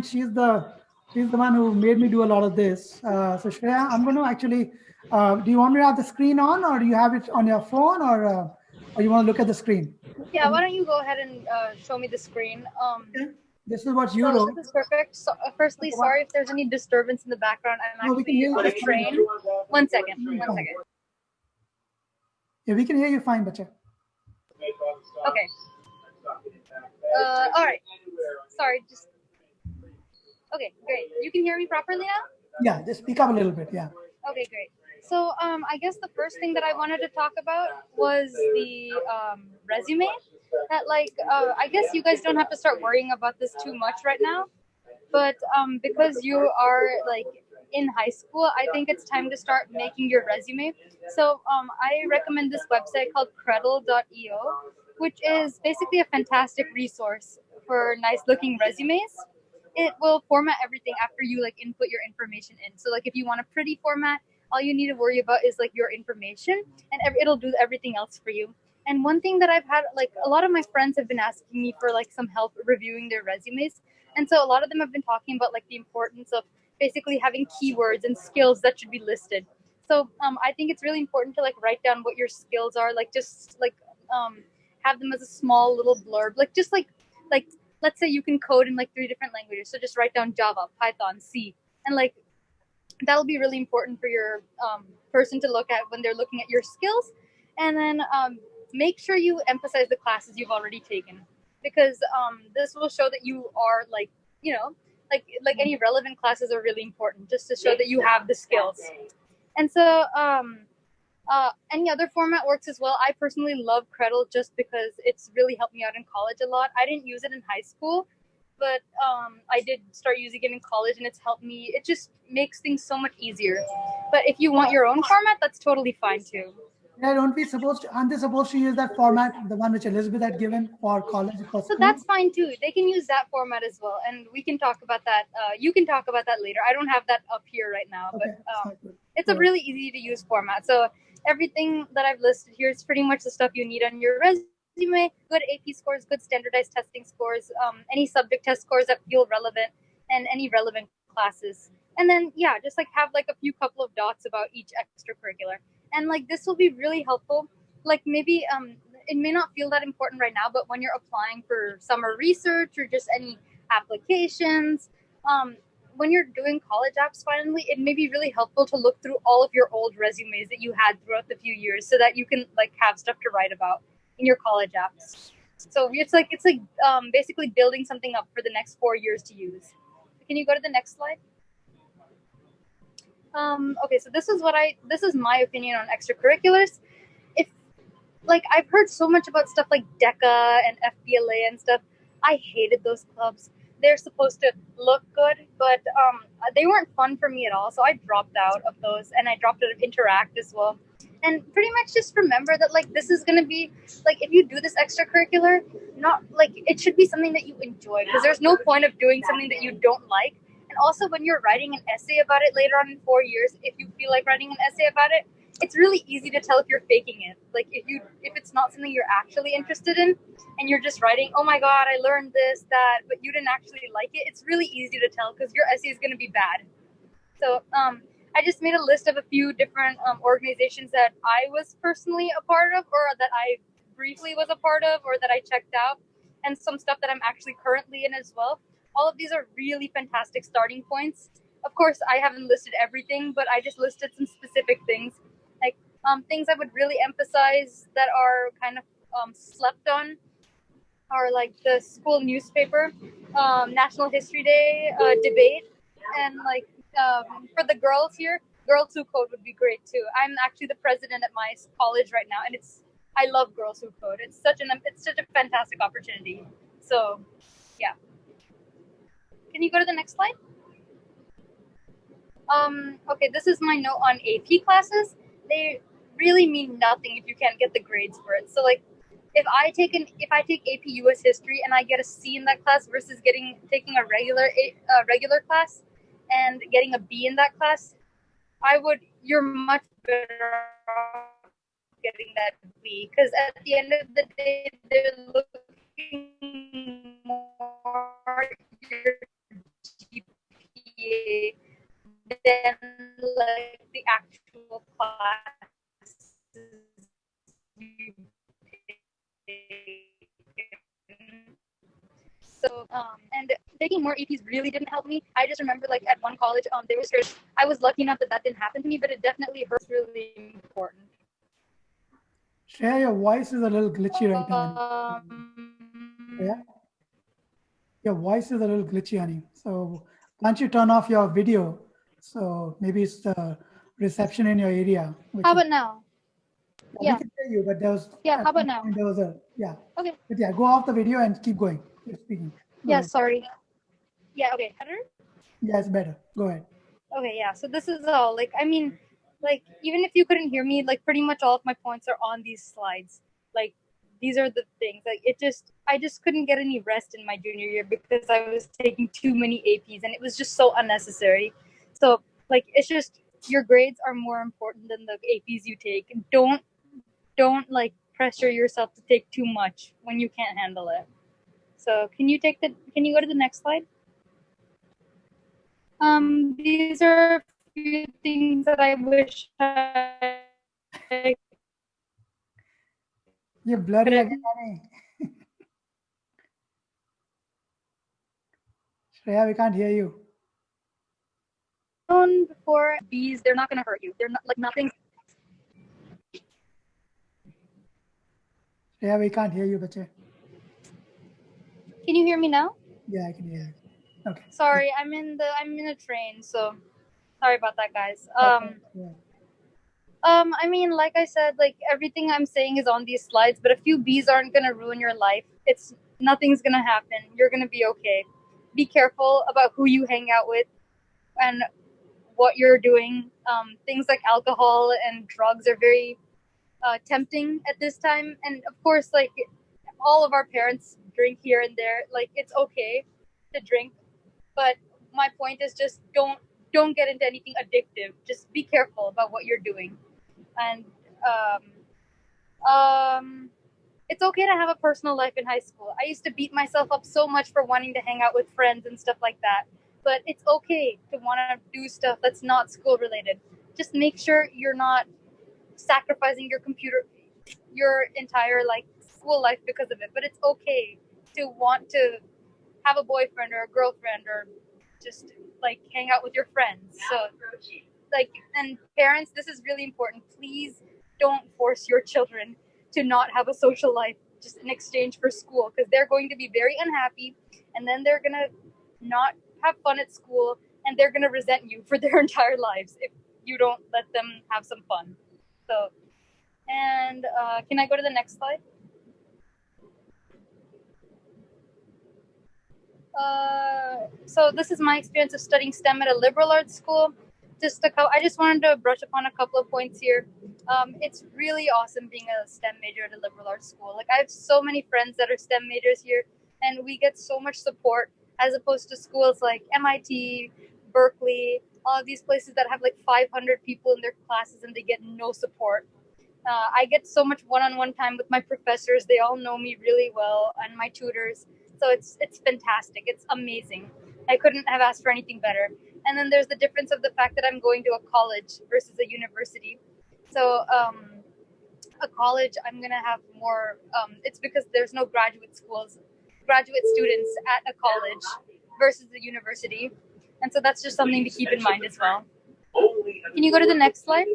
mastermind. She's the one who made me do a lot of this. So Shreya, I'm going to actually. Do you want me to have the screen on, or do you have it on your phone, or you want to look at the screen? Yeah, why don't you go ahead and show me the screen? Okay. This is what you So wrote. this is perfect. So, firstly, sorry if there's any disturbance in the background. I'm No, we can actually hear you on a just fine. train. One second. Yeah, we can hear you fine, Bacha. Okay. All right. Sorry, just. Okay, great. You can hear me properly now? Yeah, just speak up a little bit. Yeah. Okay, great. So, I guess the first thing that I wanted to talk about was the resume. That, like, I guess you guys don't have to start worrying about this too much right now, but because you are like in high school, I think it's time to start making your resume. So, I recommend this website called Parental.io, which is basically a fantastic resource for nice-looking resumes. It will format everything after you like input your information in. So like if you want a pretty format, all you need to worry about is like your information, and it'll do everything else for you. And one thing that I've had, like a lot of my friends have been asking me for like some help reviewing their resumes, and so a lot of them have been talking about like the importance of basically having keywords and skills that should be listed. So I think it's really important to like write down what your skills are, like just like have them as a small little blurb, like just like let's say you can code in like 3 different languages, so just write down Java, Python, C, and like that'll be really important for your person to look at when they're looking at your skills. And then make sure you emphasize the classes you've already taken, because this will show that you are like, you know, like any relevant classes are really important, just to show that you have the skills. And so any other format works as well. I personally love Credle just because it's really helped me out in college a lot. I didn't use it in high school, but I did start using it in college, and it's helped me. It just makes things so much easier. But if you want your own format, that's totally fine too. Yeah, aren't they supposed to use that format, the one which Elizabeth had given for college, for So school? that's fine too. They can use that format as well, and we can talk about that. You can talk about that later. I don't have that up here right now, Okay, but that's not good. it's a really easy to use format. So everything that I've listed here is pretty much the stuff you need on your resume. Good AP scores, good standardized testing scores, any subject test scores that feel relevant, and any relevant classes. And then yeah, just like have like a few couple of dots about each extracurricular. And like this will be really helpful. Like maybe it may not feel that important right now, but when you're applying for summer research or just any applications, when you're doing college apps finally, it may be really helpful to look through all of your old resumes that you had throughout the few years, so that you can like have stuff to write about in your college apps. So it's like basically building something up for the next 4 years to use. Can you go to the next slide? Okay, so this is my opinion on extracurriculars. If like I've heard so much about stuff like DECA and FBLA and stuff. I hated those clubs. They're supposed to look good, but they weren't fun for me at all. So I dropped out of those, and I dropped out of Interact as well. And pretty much just remember that like this is gonna be like if you do this extracurricular, not like it should be something that you enjoy, because there's no point of doing something that you don't like. And also, when you're writing an essay about it later on in 4 years, if you feel like writing an essay about it, it's really easy to tell if you're faking it. Like if it's not something you're actually interested in, and you're just writing, oh my god, I learned this, that, but you didn't actually like it, it's really easy to tell because your essay is going to be bad. So I just made a list of a few different organizations that I was personally a part of, or that I briefly was a part of, or that I checked out, and some stuff that I'm actually currently in as well. All of these are really fantastic starting points. Of course, I haven't listed everything, but I just listed some specific things, like things I would really emphasize that are kind of slept on are like the school newspaper, National History Day debate, and like for the girls here, Girls Who Code would be great too. I'm actually the president at my college right now, and I love Girls Who Code. It's such a fantastic opportunity. So yeah, can you go to the next slide? Okay, this is my note on AP classes. They really mean nothing if you can't get the grades for it. So like if I take AP US history and I get a C in that class versus taking a regular class and getting a B in that class, you're much better off getting that B, because at the end of the day they're looking more at your taking more APs really didn't help me. I just remember like at one college, they were scared. I was lucky enough that didn't happen to me, but it definitely hurts really important. Shreya, your voice is a little glitchy right now. Yeah, your voice is a little glitchy, honey. So can't you turn off your video? So maybe it's the reception in your area. How about now? We can hear you, but there was Yeah. at How about one now? point there was a Okay. But yeah, go off the video and keep going. Keep speaking. Go Yeah. ahead. Sorry. Yeah. Okay. Better. Yeah, it's better. Go ahead. Okay. Yeah. So this is all. Like, I mean, like even if you couldn't hear me, like pretty much all of my points are on these slides. Like these are the things. Like I just couldn't get any rest in my junior year because I was taking too many APs, and it was just so unnecessary. So like it's just your grades are more important than the APs you take. Don't like pressure yourself to take too much when you can't handle it. So can you go to the next slide? These are a few things that I wish I You're blurry could have again, honey. Shreya, we can't hear you. known before. Bees, they're not gonna hurt you. They're not like nothing. Shreya, we can't hear you, bache. Can you hear me now? Yeah, I can hear you. Okay. Sorry, I'm in a train, so sorry about that, guys. Yeah. I mean, like I said, like everything I'm saying is on these slides, but a few bees aren't gonna ruin your life. Nothing's gonna happen. You're gonna be okay. Be careful about who you hang out with and what you're doing. Things like alcohol and drugs are very tempting at this time, and of course, like all of our parents drink here and there. Like it's okay to drink, but my point is just don't get into anything addictive. Just be careful about what you're doing, and it's okay to have a personal life in high school. I used to beat myself up so much for wanting to hang out with friends and stuff like that, but it's okay to want to do stuff that's not school related. Just make sure you're not sacrificing your entire like school life because of it. But it's okay to want to have a boyfriend or a girlfriend or just like hang out with your friends. So like, and parents, this is really important. Please don't force your children to not have a social life just in exchange for school, because they're going to be very unhappy, and then they're gonna not have fun at school, and they're gonna resent you for their entire lives if you don't let them have some fun. So, and can I go to the next slide? So this is my experience of studying STEM at a liberal arts school. I just wanted to brush upon a couple of points here. It's really awesome being a STEM major at a liberal arts school. Like I have so many friends that are STEM majors here, and we get so much support as opposed to schools like MIT, Berkeley, all of these places that have like 500 people in their classes and they get no support. I get so much one-on-one time with my professors. They all know me really well, and my tutors. So it's fantastic. It's amazing. I couldn't have asked for anything better. And then there's the difference of the fact that I'm going to a college versus a university. So a college, I'm gonna have more. It's because there's no graduate students at a college versus a university, and so that's just something to keep in mind as well. Can you go to the next slide?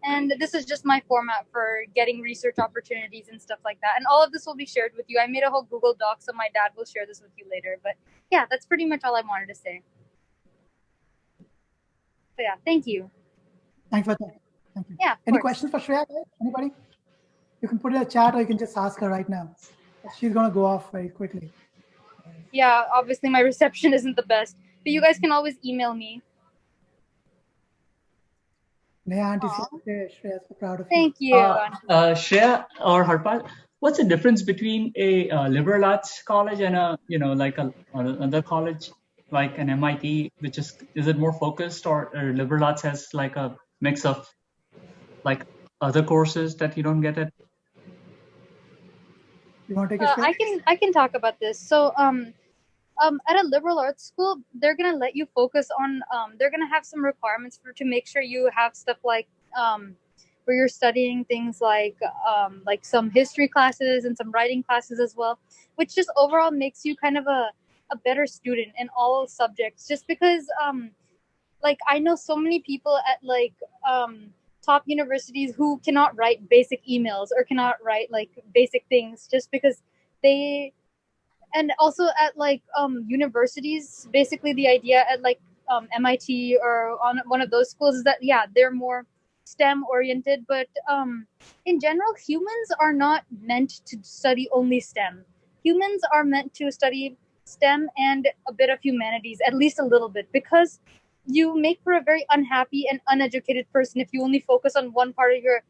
And this is just my format for getting research opportunities and stuff like that. And all of this will be shared with you. I made a whole Google Doc, so my dad will share this with you later. But yeah, that's pretty much all I wanted to say. So yeah, thank you. Thanks for that. Thank you. Yeah. Any questions for Shreya? Anybody? You can put it in the chat, or you can just ask her right now. She's gonna go off very quickly. Yeah, obviously my reception isn't the best, but you guys can always email me. Neha auntie, Shreya's so proud of you. Thank you. Shreya or Harpal, what's the difference between a liberal arts college and a like another college like an MIT, which is it more focused, or liberal arts has like a mix of like other courses that you don't get at? You want to take it? I can talk about this. So at a liberal arts school, they're gonna let you focus on. They're gonna have some requirements to make sure you have stuff like where you're studying things like some history classes and some writing classes as well, which just overall makes you kind of a a better student in all subjects, just because like I know so many people at like top universities who cannot write basic emails or cannot write like basic things just because they, and also at like universities, basically the idea at like MIT or on one of those schools is that yeah, they're more STEM oriented, but in general humans are not meant to study only STEM. Humans are meant to study STEM and a bit of humanities, at least a little bit, because you make for a very unhappy and uneducated person if you only focus on one part of your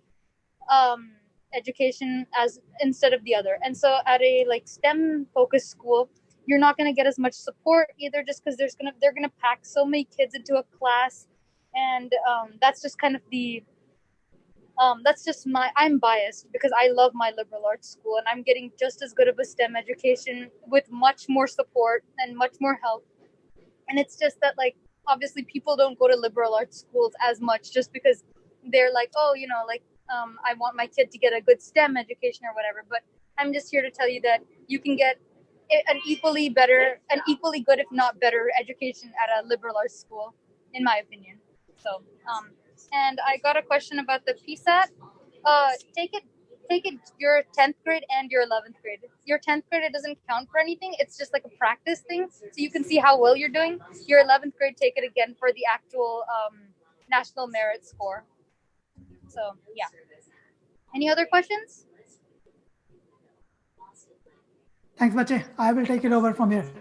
um, education as instead of the other. And so at a like STEM focused school, you're not going to get as much support either, just because they're gonna pack so many kids into a class, and that's just kind of the that's just my, I'm biased because I love my liberal arts school and I'm getting just as good of a STEM education with much more support and much more help. And it's just that like obviously people don't go to liberal arts schools as much just because they're like, oh, you know, like I want my kid to get a good STEM education or whatever. But I'm just here to tell you that you can get an equally good, if not better, education at a liberal arts school, in my opinion. So and I got a question about the PSAT. Take it your 10th grade and your 11th grade. Your 10th grade, it doesn't count for anything. It's just like a practice thing. So you can see how well you're doing. Your 11th grade, take it again for the actual national merit score. So, yeah. Any other questions? Thanks, Bache. I will take it over from here.